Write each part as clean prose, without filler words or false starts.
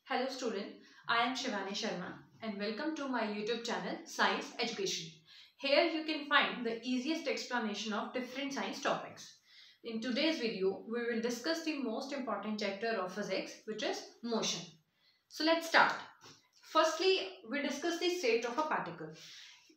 Hello student, I am Shivani Sharma and welcome to my YouTube channel Science Education. Here you can find the easiest explanation of different science topics. In today's video, we will discuss the most important chapter of physics, which is motion. So let's start. Firstly, we discuss the state of a particle.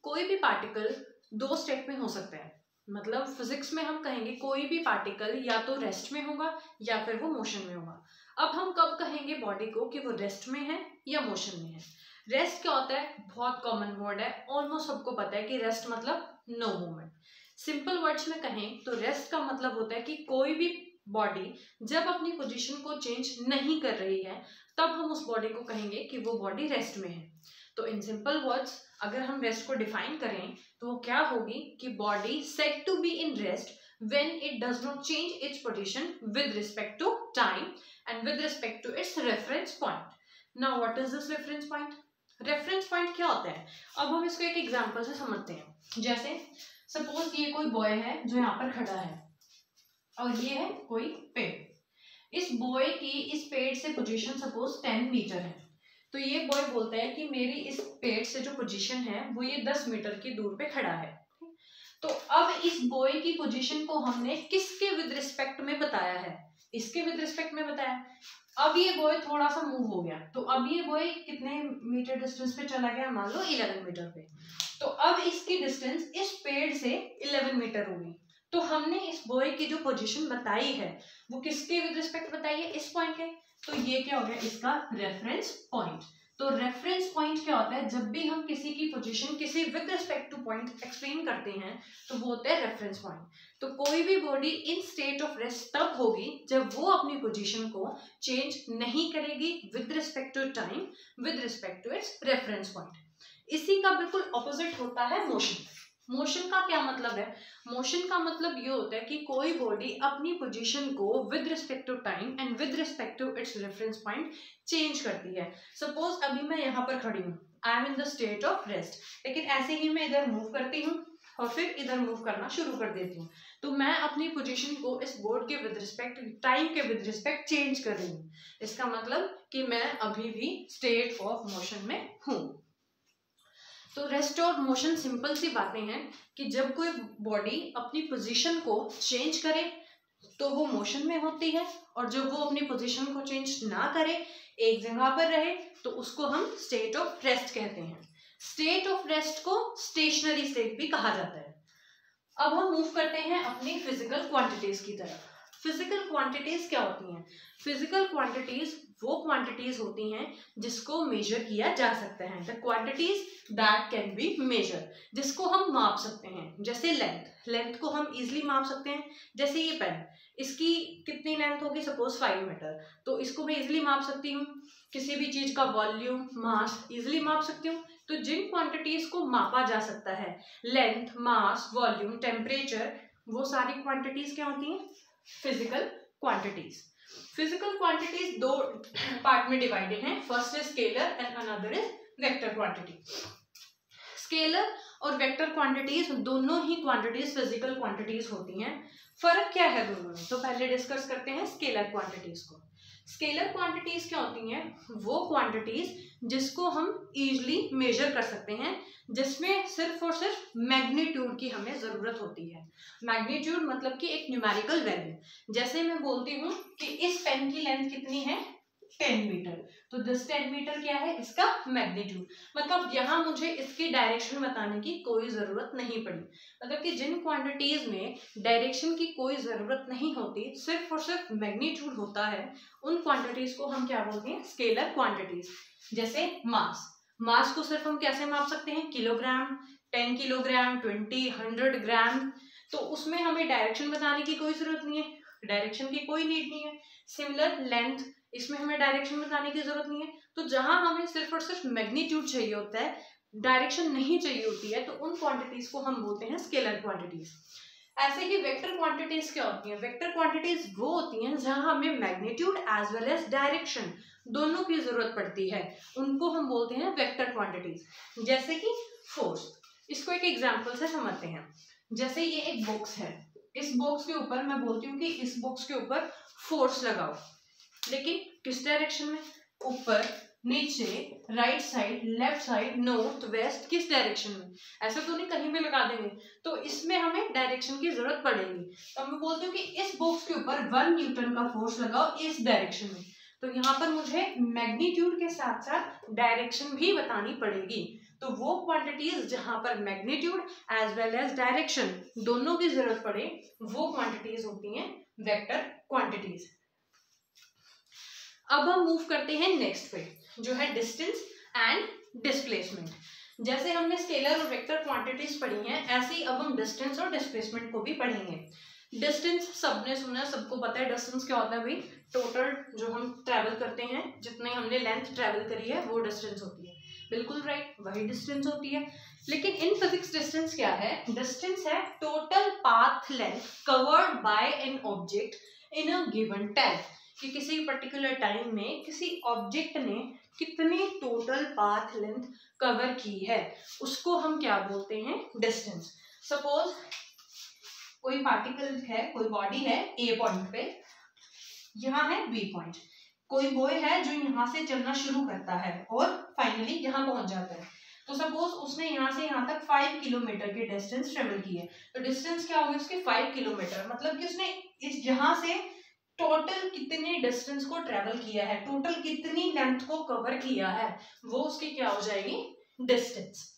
कोई भी particle दो state में हो सकता है, मतलब physics में हम कहेंगे कोई भी पार्टिकल या तो रेस्ट में होगा या फिर वो मोशन में होगा। अब हम कब कहेंगे बॉडी को कि वो रेस्ट में है या मोशन में है? रेस्ट क्या होता है? बहुत कॉमन वर्ड है, ऑलमोस्ट सबको पता है कि रेस्ट मतलब नो मूवमेंट। सिंपल वर्ड्स में कहें तो रेस्ट का मतलब होता है कि कोई भी बॉडी जब अपनी पोजीशन को चेंज नहीं कर रही है तब हम उस बॉडी को कहेंगे कि वो बॉडी रेस्ट में है। तो इन सिंपल वर्ड्स अगर हम रेस्ट को डिफाइन करें तो वो क्या होगी कि body said to be in rest when it does not change its position with respect to time and with respect to its reference point. Now what is this reference point? Reference point क्या होता है? अब हम इसको एक example से समझते हैं। जैसे सपोज ये कोई बॉय है जो यहाँ पर खड़ा है और ये है कोई पेड़। इस बॉय की इस पेड़ से पोजीशन सपोज 10 मीटर है, तो ये बॉय बोलता है कि मेरी इस पेड़ से जो पोजीशन है वो ये 10 मीटर की दूर पे खड़ा है। तो अब इस बॉय की पोजीशन को हमने किसके विद रिस्पेक्ट में बताया है? इसके विद रिस्पेक्ट में बताया। अब ये बॉय थोड़ा सा मूव हो गया, तो अब ये बॉय कितने मीटर डिस्टेंस पे चला गया? मान लो 11 मीटर पे। तो अब इसकी डिस्टेंस इस पेड़ से 11 मीटर होगी। तो हमने इस बॉय की जो पोजीशन बताई है वो किसके विद रिस्पेक्ट बताई है? इस पॉइंट के। तो ये क्या हो गया? इसका रेफरेंस पॉइंट। तो रेफरेंस पॉइंट क्या होता है? जब भी हम किसी की पोजीशन किसी with respect two point explain करते हैं तो वो होता है रेफरेंस पॉइंट। तो कोई भी body in state of rest तब होगी जब वो अपनी पोजीशन को चेंज नहीं करेगी with respect to time, with respect to its reference point. इसी का बिल्कुल ऑपोजिट होता है मोशन। मोशन का क्या मतलब है? मोशन का मतलब ये होता है कि कोई बॉडी अपनी पोजीशन को with respect to time and with respect to its reference point change करती है। सपोज अभी मैं यहाँ पर खड़ी हूँ, I am in the state of rest, लेकिन ऐसे ही मैं इधर मूव करती हूँ और फिर इधर मूव करना शुरू कर देती हूँ, तो मैं अपनी पोजीशन को इस बोर्ड के विद रिस्पेक्ट टाइम के विद रिस्पेक्ट चेंज कर रही हूँ। इसका मतलब कि मैं अभी भी स्टेट ऑफ मोशन में हूँ। तो रेस्ट और मोशन सिंपल सी बातें हैं कि जब कोई बॉडी अपनी पोजीशन को चेंज करे तो वो मोशन में होती है, और जब वो अपनी पोजीशन को चेंज ना करे, एक जगह पर रहे, तो उसको हम स्टेट ऑफ रेस्ट कहते हैं। स्टेट ऑफ रेस्ट को स्टेशनरी स्टेट भी कहा जाता है। अब हम मूव करते हैं अपनी फिजिकल क्वांटिटीज की तरफ। फिजिकल क्वांटिटीज क्या होती हैं? फिजिकल क्वांटिटीज वो क्वांटिटीज होती हैं जिसको मेजर किया जा सकता है। The quantities that can be measure, जिसको हम माप सकते हैं। जैसे लेंथ को हम इजीली माप सकते हैं। जैसे ये पेन, इसकी कितनी लेंथ होगी? सपोज 5 मीटर, तो इसको मैं इजीली माप सकती हूँ। किसी भी चीज का वॉल्यूम, मास इजीली माप सकती हूँ। तो जिन क्वांटिटीज को मापा जा सकता है, लेंथ, मास, वॉल्यूम, टेम्परेचर, वो सारी क्वांटिटीज क्या होती हैं? Physical quantities. फिजिकल क्वांटिटीज दो पार्ट में डिवाइडेड हैं। First is scalar and another is vector quantity. Scalar और वेक्टर क्वांटिटीज दोनों ही क्वांटिटीज फिजिकल क्वांटिटीज होती हैं। फर्क क्या है दोनों में? तो पहले डिस्कस करते हैं स्केलर क्वांटिटीज को। स्केलर क्वांटिटीज क्या होती हैं? वो क्वांटिटीज जिसको हम इजीली मेजर कर सकते हैं, जिसमें सिर्फ और सिर्फ मैग्नीट्यूड की हमें जरूरत होती है। मैग्नीट्यूड मतलब कि एक न्यूमेरिकल वैल्यू। जैसे मैं बोलती हूँ कि इस पेन की लेंथ कितनी है? 10 मीटर, तो दिस 10 मीटर क्या है? इसका मैग्नीट्यूड। मतलब यहाँ मुझे इसकी डायरेक्शन बताने की कोई जरूरत नहीं पड़ी। मतलब कि जिन क्वांटिटीज में डायरेक्शन की कोई जरूरत नहीं होती, सिर्फ और सिर्फ मैग्नीट्यूड होता है, उन क्वांटिटीज को हम क्या बोलते हैं? Scalar quantities. जैसे मास को सिर्फ हम कैसे माप सकते हैं? किलोग्राम, 10 किलोग्राम, 20, 100 ग्राम। तो उसमें हमें डायरेक्शन बताने की कोई जरूरत नहीं है, डायरेक्शन की कोई नीड नहीं है। सिमिलर लेंथ, इसमें हमें डायरेक्शन बताने की जरूरत नहीं है। तो जहां हमें सिर्फ और सिर्फ मैग्नीट्यूड चाहिए होता है, डायरेक्शन नहीं चाहिए होती है, तो उन क्वांटिटीज को हम बोलते हैं स्केलर क्वांटिटीज। ऐसे ही वेक्टर क्वांटिटीज क्या होती हैं? वेक्टर क्वांटिटीज वो होती हैं जहां हमें magnitude as well as direction दोनों की जरूरत पड़ती है, उनको हम बोलते हैं वेक्टर क्वांटिटीज। जैसे कि फोर्स, इसको एक एग्जांपल से समझते हैं। जैसे ये एक बॉक्स है, इस बॉक्स के ऊपर मैं बोलती हूँ कि इस बॉक्स के ऊपर फोर्स लगाओ, लेकिन किस डायरेक्शन में? ऊपर, नीचे, right side, left side, north, west, किस डायरेक्शन में, ऐसा तो नहीं कहीं भी लगा देंगे, तो इसमें हमें डायरेक्शन की जरूरत पड़ेगी। तो मैं बोलती हूँ कि इस बॉक्स के ऊपर 1 न्यूटन का फोर्स लगाओ इस डायरेक्शन में, तो यहाँ पर मुझे मैग्नीट्यूड के साथ साथ डायरेक्शन भी बतानी पड़ेगी। तो वो क्वांटिटीज जहां पर magnitude as well as direction दोनों की जरूरत पड़े, वो क्वांटिटीज होती हैं वेक्टर क्वांटिटीज। अब हम मूव करते हैं नेक्स्ट पे, जो है डिस्टेंस एंड डिस्प्लेसमेंट। जैसे हमने स्केलर और वेक्टर क्वांटिटीज पढ़ी हैं, ऐसे ही अब हम डिस्टेंस और डिस्प्लेसमेंट को भी पढ़ेंगे। डिस्टेंस सबने सुना, सबको पता है डिस्टेंस क्या होता है भाई, टोटल जो हम ट्रैवल करते हैं, जितने हमने लेंथ ट्रैवल करी है वो डिस्टेंस होती है। बिल्कुल राइट, वही डिस्टेंस होती है। लेकिन इन फिजिक्स डिस्टेंस क्या है, डिस्टेंस है total path length covered by an object in a given time, कि किसी पर्टिकुलर टाइम में किसी ऑब्जेक्ट ने कितनी टोटल पाथ लेंथ कवर की है, उसको हम क्या बोलते हैं, डिस्टेंस। सपोज कोई पार्टिकल है, कोई बॉडी है ए पॉइंट पे, यहाँ है बी पॉइंट, कोई बॉय है जो यहाँ से चलना शुरू करता है और फाइनली यहाँ पहुंच जाता है। तो सपोज उसने यहाँ से यहाँ तक 5 किलोमीटर की डिस्टेंस ट्रेवल की है, तो डिस्टेंस क्या होगी उसकी 5 किलोमीटर, मतलब कि उसने इस यहाँ से टोटल कितने डिस्टेंस को ट्रेवल किया है, टोटल कितनी लेंथ को कवर किया है, वो उसकी क्या हो जाएगी, डिस्टेंस।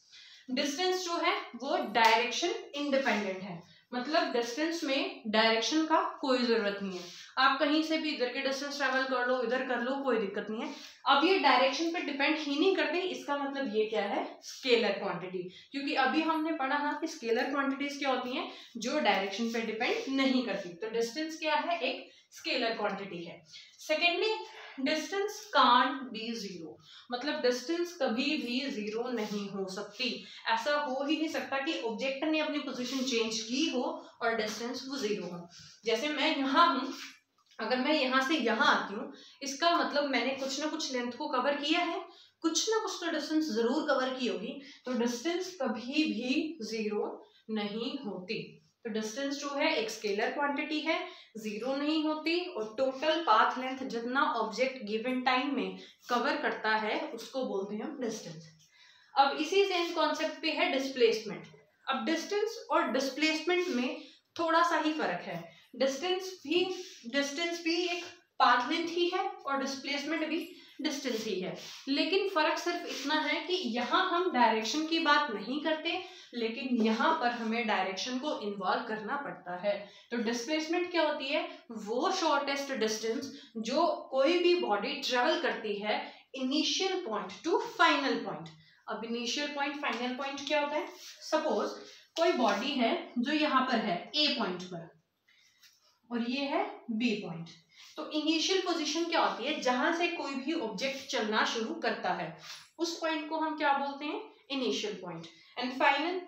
डिस्टेंस जो है वो डायरेक्शन इंडिपेंडेंट है, मतलब डिस्टेंस में डायरेक्शन का कोई जरूरत नहीं है, आप कहीं से भी इधर के डिस्टेंस ट्रैवल कर लो, इधर कर लो, कोई दिक्कत नहीं है। अब ये डायरेक्शन पे डिपेंड ही नहीं करते, इसका मतलब ये क्या है, स्केलर क्वांटिटी, क्योंकि अभी हमने पढ़ा ना कि स्केलर क्वांटिटीज क्या होती हैं, जो डायरेक्शन पे डिपेंड नहीं करती। तो डिस्टेंस क्या है, एक स्केलर क्वांटिटी है। Secondly, distance can't be zero, मतलब डिस्टेंस कभी भी जीरो नहीं हो सकती, ऐसा हो ही नहीं सकता कि ऑब्जेक्ट ने अपनी पोजीशन चेंज की हो और डिस्टेंस वो जीरो हो। जैसे मैं यहाँ हूँ, अगर मैं यहाँ से यहाँ आती हूँ, इसका मतलब मैंने कुछ ना कुछ लेंथ को कवर किया है, कुछ ना कुछ तो डिस्टेंस जरूर कवर की होगी, तो डिस्टेंस कभी भी जीरो नहीं होती। तो डिस्टेंस जो है एक स्केलर क्वांटिटी है, जीरो नहीं होती, और टोटल पाथ लेंथ जितना ऑब्जेक्ट गिवन टाइम में कवर करता है उसको बोलते हैं हम डिस्टेंस। अब इसी सेम कॉन्सेप्ट पे है डिस्प्लेसमेंट। अब डिस्टेंस और डिस्प्लेसमेंट में थोड़ा सा ही फर्क है, डिस्टेंस भी एक पाथ लेंथ ही है और डिस्प्लेसमेंट भी डिस्टेंस ही है, लेकिन फर्क सिर्फ इतना है कि यहाँ हम डायरेक्शन की बात नहीं करते, लेकिन यहाँ पर हमें डायरेक्शन को इन्वॉल्व करना पड़ता है। तो डिस्प्लेसमेंट क्या होती है, वो शॉर्टेस्ट डिस्टेंस जो कोई भी बॉडी ट्रेवल करती है initial point two final point. अब इनिशियल पॉइंट फाइनल पॉइंट क्या होता है, सपोज कोई बॉडी है जो यहाँ पर है ए पॉइंट पर और ये है बी पॉइंट, तो इनिशियल पोजीशन क्या होती है, जहां से कोई भी ऑब्जेक्ट चलना शुरू करता है उस पॉइंट को हम क्या बोलते हैं, initial point. And final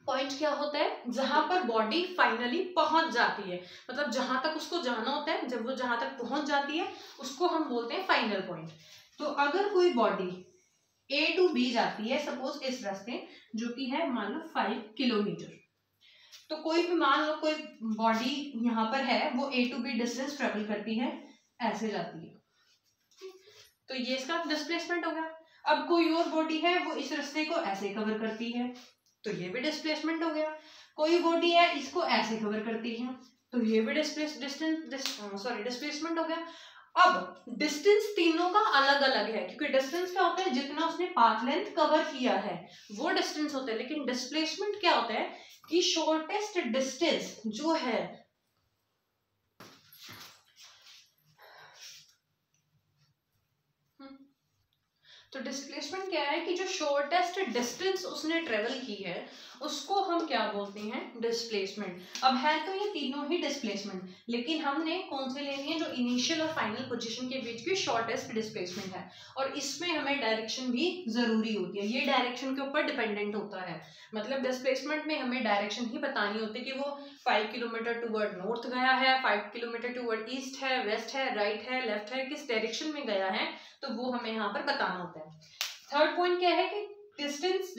point क्या होता है, जहां पर बॉडी फाइनली पहुंच जाती है, मतलब जहां तक उसको जाना होता है, जब वो जहां तक पहुंच जाती है उसको हम बोलते हैं फाइनल पॉइंट। तो अगर कोई बॉडी ए टू बी जाती है, सपोज इस रास्ते जो कि है मान लो 5 किलोमीटर, तो कोई भी मान लो कोई बॉडी यहाँ पर है, वो ए टू बी डिस्टेंस ट्रेवल करती है, ऐसे जाती है, तो ये इसका डिस्प्लेसमेंट हो गया। अब कोई और बॉडी है वो इस रास्ते को ऐसे कवर करती है, तो ये भी डिस्प्लेसमेंट हो गया। कोई बॉडी है इसको ऐसे कवर करती है, तो ये भी डिस्प्लेसमेंट हो गया। अब डिस्टेंस तीनों का अलग अलग है, क्योंकि डिस्टेंस क्या होता है, जितना उसने पाथ लेंथ कवर किया है वो डिस्टेंस होता है, लेकिन डिस्प्लेसमेंट क्या होता है कि शॉर्टेस्ट डिस्टेंस जो है तो डिस्प्लेसमेंट क्या है कि जो शॉर्टेस्ट डिस्टेंस उसने ट्रेवल की है उसको हम क्या बोलते हैं, डिस्प्लेसमेंट। अब है तो ये तीनों ही डिस्प्लेसमेंट, लेकिन हमने कौन से लेनी है, जो इनिशियल और फाइनल पोजीशन के बीच की शॉर्टेस्ट डिस्प्लेसमेंट है, और इसमें हमें डायरेक्शन भी जरूरी होती है, ये डायरेक्शन के ऊपर डिपेंडेंट होता है। मतलब डिस्प्लेसमेंट में हमें डायरेक्शन ही बतानी होती है कि वो 5 किलोमीटर टूवर्ड नॉर्थ गया है, 5 किलोमीटर टूवर्ड ईस्ट है, वेस्ट है, राइट है, लेफ्ट है, किस डायरेक्शन में गया है, तो वो हमें यहाँ पर बताना होता है। थर्ड पॉइंट क्या है कि distance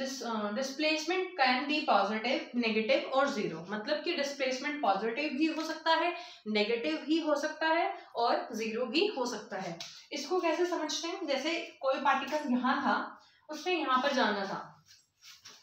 displacement can be positive, negative और जीरो। मतलब कि डिस्प्लेसमेंट पॉजिटिव भी हो सकता है, नेगेटिव भी हो सकता है और जीरो भी हो सकता है। इसको कैसे समझते हैं? जैसे कोई पार्टिकल यहाँ था, उसने यहाँ पर जाना था,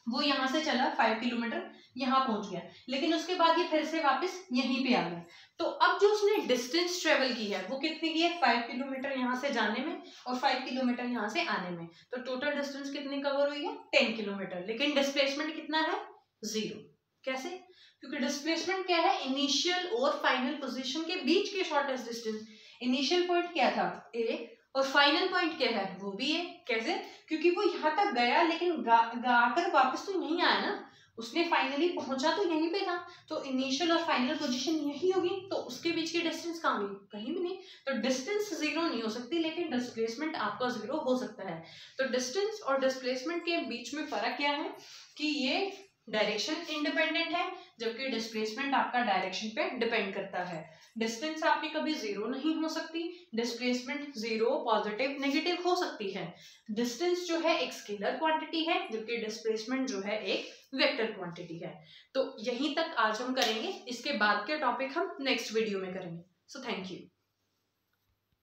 वो यहाँ से चला 5 किलोमीटर, यहाँ पहुंच गया, लेकिन उसके बाद ये फिर से वापस यहीं पे आ गया। तो अब जो उसने डिस्टेंस ट्रेवल की है वो कितनी की है? 5 किलोमीटर यहाँ से जाने में और 5 किलोमीटर यहाँ से आने में। तो टोटल डिस्टेंस कितनी कवर हुई है? 10 किलोमीटर। लेकिन डिस्प्लेसमेंट कितना है? जीरो। कैसे? क्योंकि डिस्प्लेसमेंट क्या है? इनिशियल और फाइनल पोजीशन के बीच के शॉर्टेस्ट डिस्टेंस। इनिशियल पॉइंट क्या था? ए, और फाइनल पॉइंट क्या है? वो भी है। कैसे? क्योंकि वो यहाँ तक गया लेकिन गाकर वापस तो यहीं आया ना, उसने फाइनली पहुंचा तो यहीं पे था, तो इनिशियल और फाइनल पोजीशन यही होगी, तो उसके बीच की डिस्टेंस कहाँ गई? कहीं भी नहीं। तो डिस्टेंस जीरो नहीं हो सकती, लेकिन डिस्प्लेसमेंट आपका जीरो हो सकता है। तो डिस्टेंस और डिस्प्लेसमेंट के बीच में फर्क क्या है कि ये डायरेक्शन इंडिपेंडेंट है, जबकि डिस्प्लेसमेंट आपका डायरेक्शन पे डिपेंड करता है। डिस्टेंस आपकी कभी जीरो नहीं हो सकती, डिस्प्लेसमेंट जीरो, पॉजिटिव, नेगेटिव हो सकती है। डिस्टेंस जो है एक स्केलर क्वांटिटी है, जबकि डिस्प्लेसमेंट जो है एक वेक्टर क्वांटिटी है। तो यहीं तक आज हम करेंगे, इसके बाद के टॉपिक हम नेक्स्ट वीडियो में करेंगे। So thank you.